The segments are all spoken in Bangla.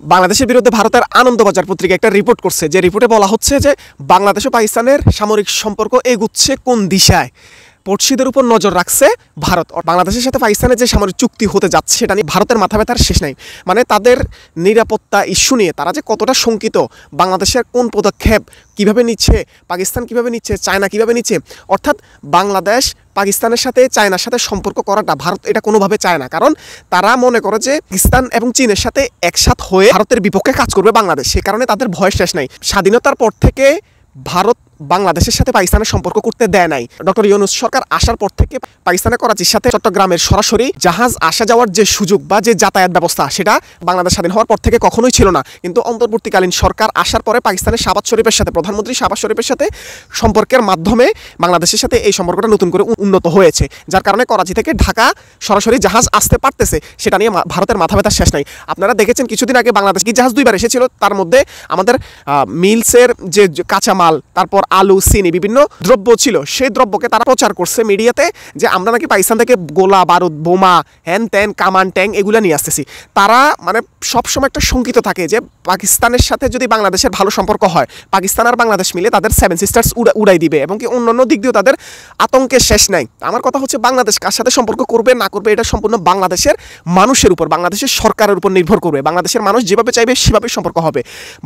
বাংলাদেশের বিরুদ্ধে ভারতের আনন্দবাজার পত্রিকা একটা রিপোর্ট করছে, যে রিপোর্টে বলা হচ্ছে যে বাংলাদেশ ও পাকিস্তানের সামরিক সম্পর্ক এগুচ্ছে কোন দিশায়। পড়শিদের উপর নজর রাখছে ভারত। বাংলাদেশের সাথে পাকিস্তানের যে সামরিক চুক্তি হতে যাচ্ছে সেটা নিয়ে ভারতের মাথা ব্যথার শেষ নাই। মানে তাদের নিরাপত্তা ইস্যু নিয়ে তারা যে কতটা শঙ্কিত, বাংলাদেশের কোন পদক্ষেপ কিভাবে নিচ্ছে, পাকিস্তান কিভাবে নিচ্ছে, চায়না কিভাবে নিচ্ছে। অর্থাৎ বাংলাদেশ পাকিস্তানের সাথে চায়নার সাথে সম্পর্ক করাটা ভারত এটা কোনোভাবে চায় না, কারণ তারা মনে করে যে পাকিস্তান এবং চীনের সাথে একসাথ হয়ে ভারতের বিপক্ষে কাজ করবে বাংলাদেশ। সে কারণে তাদের ভয় শেষ নাই। স্বাধীনতার পর থেকে ভারত বাংলাদেশের সাথে পাকিস্তানের সম্পর্ক করতে দেয় নাই। ডক্টর ইউনূস সরকার আসার পর থেকে পাকিস্তানের করাচির সাথে চট্টগ্রামের সরাসরি জাহাজ আসা যাওয়ার যে সুযোগ বা যে যাতায়াত ব্যবস্থা সেটা বাংলাদেশ স্বাধীন হওয়ার পর থেকে কখনোই ছিল না। কিন্তু অন্তর্বর্তীকালীন সরকার আসার পরে পাকিস্তানের শাহবাজ শরীফের সাথে, প্রধানমন্ত্রী শাহবাজ শরীফের সাথে সম্পর্কের মাধ্যমে বাংলাদেশের সাথে এই সম্পর্কটা নতুন করে উন্নত হয়েছে, যার কারণে করাচি থেকে ঢাকা সরাসরি জাহাজ আসতে পারতেছে। সেটা নিয়ে ভারতের মাথা ব্যথা শেষ নাই। আপনারা দেখেছেন কিছুদিন আগে বাংলাদেশ কি জাহাজ দুইবার এসেছিল, তার মধ্যে আমাদের মিলসের যে কাঁচামাল, তারপর আলু, চিনি, বিভিন্ন দ্রব্য ছিল, সেই দ্রব্যকে তারা প্রচার করছে মিডিয়াতে যে আমরা নাকি পাকিস্তান থেকে গোলা বারুদ, বোমা, হ্যান ত্যান, কামান, ট্যাং এগুলো নিয়ে আসতেছি। তারা মানে সবসময় একটা শঙ্কিত থাকে যে পাকিস্তানের সাথে যদি বাংলাদেশের ভালো সম্পর্ক হয়, পাকিস্তান আর বাংলাদেশ মিলে তাদের সেভেন সিস্টার্স উড়াই দিবে, এবং কি অন্যান্য দিক দিয়েও তাদের আতঙ্কের শেষ নাই। আমার কথা হচ্ছে বাংলাদেশ কার সাথে সম্পর্ক করবে না করবে এটা সম্পূর্ণ বাংলাদেশের মানুষের উপর, বাংলাদেশের সরকারের উপর নির্ভর করবে। বাংলাদেশের মানুষ যেভাবে চাইবে সেভাবে সম্পর্ক হবে।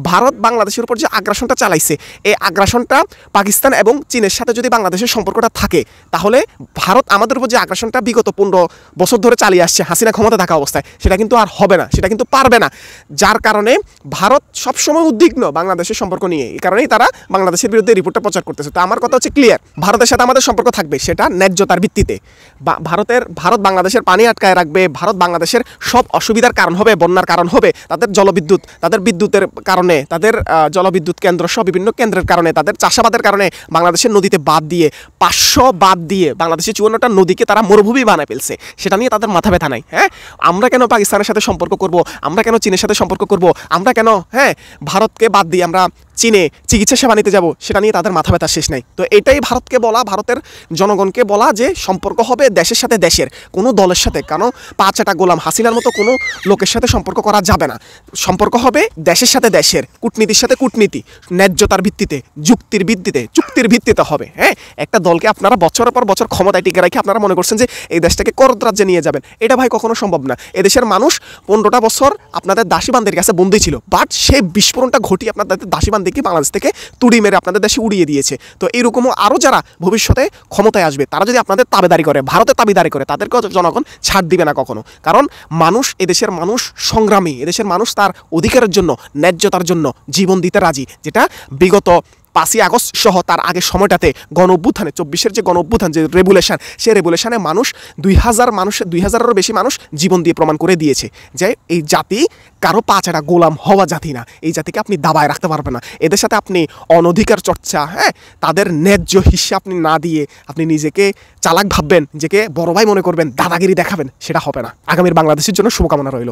ভারত বাংলাদেশের উপর যে আগ্রাসনটা চালাইছে, এই আগ্রাসনটা পাকিস্তান এবং চীনের সাথে যদি বাংলাদেশের সম্পর্কটা থাকে, তাহলে ভারত আমাদের উপর যে আগ্রাসনটা বিগত 15 বছর ধরে চালিয়ে আসছে হাসিনা ক্ষমতা থাকা অবস্থায়, সেটা কিন্তু আর হবে না, সেটা কিন্তু পারবে না। যার কারণে ভারত সবসময় উদ্বিগ্ন বাংলাদেশের সম্পর্ক নিয়ে। এই কারণেই তারা বাংলাদেশের বিরুদ্ধে রিপোর্টটা প্রচার করতেছে। তো আমার কথা হচ্ছে ক্লিয়ার, ভারতের সাথে আমাদের সম্পর্ক থাকবে, সেটা ন্যায্যতার ভিত্তিতে। ভারত বাংলাদেশের পানি আটকায় রাখবে, ভারত বাংলাদেশের সব অসুবিধার কারণ হবে, বন্যার কারণ হবে, তাদের জলবিদ্যুৎ, তাদের বিদ্যুতের কারণে, তাদের জলবিদ্যুৎ কেন্দ্র সহ বিভিন্ন কেন্দ্রের কারণে, তাদের চাষাবাদের কারণে বাংলাদেশের নদীতে বাদ দিয়ে 500 বাদ দিয়ে বাংলাদেশের 54টা নদীকে তারা মরুভূমি বানায় ফেলছে। সেটা নিয়ে তাদের মাথা ব্যথা নাই। হ্যাঁ, আমরা কেন পাকিস্তানের সাথে সম্পর্ক করব, আমরা কেন চীনের সাথে সম্পর্ক করব, আমরা কেন ভারতকে বাদ দিয়ে আমরা চীনে চিকিৎসা সেবা নিতে যাব, সেটা নিয়ে তাদের মাথা ব্যথা শেষ নাই। তো এটাই ভারতকে বলা, ভারতের জনগণকে বলা যে সম্পর্ক হবে দেশের সাথে দেশের, কোনো দলের সাথে, কেন পাঁচাটা গোলাম হাসিনার মতো কোনো লোকের সাথে সম্পর্ক করা যাবে না। সম্পর্ক হবে দেশের সাথে দেশের, কূটনীতির সাথে কূটনীতি, ন্যায্যতার ভিত্তিতে, যুক্তির ভিত্তিতে, চুক্তির ভিত্তিতে হবে। একটা দলকে আপনারা বছরের পর বছর ক্ষমতায় টিকে রেখে আপনারা মনে করছেন যে এই দেশটাকে করদ্রাজ্যে নিয়ে যাবেন, এটা ভাই কখনো সম্ভব না। এদেশের মানুষ 15টা বছর আপনাদের দাসীবান্দের কাছে বন্দী ছিল, বাট সেই বিস্ফোরণটা ঘটিয়ে আপনাদের দাসীবান্দিকে বাংলাদেশ থেকে তুড়ি মেরে আপনাদের দেশে উড়িয়ে দিয়েছে। তো এইরকমও আরও যারা ভবিষ্যতে ক্ষমতায় আসবে, তারা যদি আপনাদের তাবেদারি করে, ভারতের তাবেদারি করে, তাদেরকেও জনগণ ছাড় দিবে না কখনো। কারণ মানুষ, এদেশের মানুষ সংগ্রামী, এদেশের মানুষ তার অধিকারের জন্য, ন্যায্যতার জন্য জীবন দিতে রাজি, যেটা বিগত 5ই আগস্ট সহ তার আগের সময়টাতে গণ অভ্যুত্থানে, 24-এর যে গণ অভ্যুত্থান, যে রেভুলেশন, সেই রেভুলেশনে মানুষ 2000-এরও বেশি মানুষ জীবন দিয়ে প্রমাণ করে দিয়েছে যে এই জাতি কারো পাঁচাটা গোলাম হওয়া জাতি না। এই জাতিকে আপনি দাবায় রাখতে পারবেন না। এদের সাথে আপনি অনধিকার চর্চা, তাদের ন্যায্য হিস্সা আপনি না দিয়ে আপনি নিজেকে চালাক ভাববেন, নিজেকে বড় ভাই মনে করবেন, দাদাগিরি দেখাবেন, সেটা হবে না। আগামীর বাংলাদেশের জন্য শুভকামনা রইল।